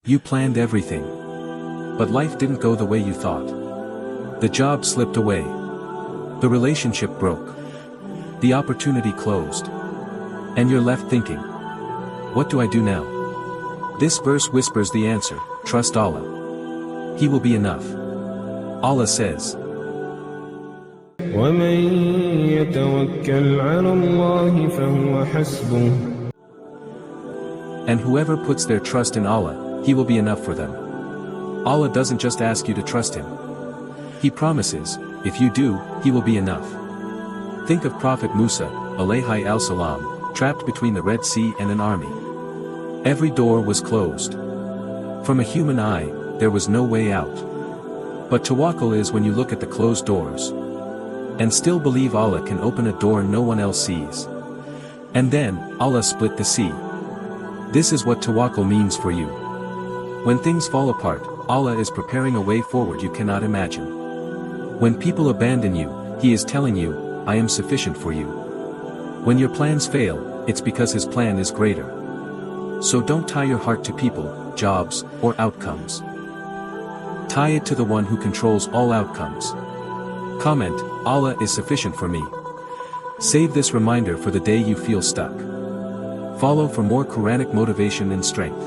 You planned everything. But life didn't go the way you thought. The job slipped away. The relationship broke. The opportunity closed. And you're left thinking, what do I do now? This verse whispers the answer: trust Allah. He will be enough. Allah says, وَمَن يَتَوَكَّلْ عَلَى اللَّهِ فَهُوَ حَسْبُهُ. And whoever puts their trust in Allah, He will be enough for them. Allah doesn't just ask you to trust Him. He promises, if you do, He will be enough. Think of Prophet Musa, alayhi al-salam, trapped between the Red Sea and an army. Every door was closed. From a human eye, there was no way out. But tawakkul is when you look at the closed doors and still believe Allah can open a door no one else sees. And then, Allah split the sea. This is what tawakkul means for you. When things fall apart, Allah is preparing a way forward you cannot imagine. When people abandon you, He is telling you, I am sufficient for you. When your plans fail, it's because His plan is greater. So don't tie your heart to people, jobs, or outcomes. Tie it to the one who controls all outcomes. Comment, Allah is sufficient for me. Save this reminder for the day you feel stuck. Follow for more Quranic motivation and strength.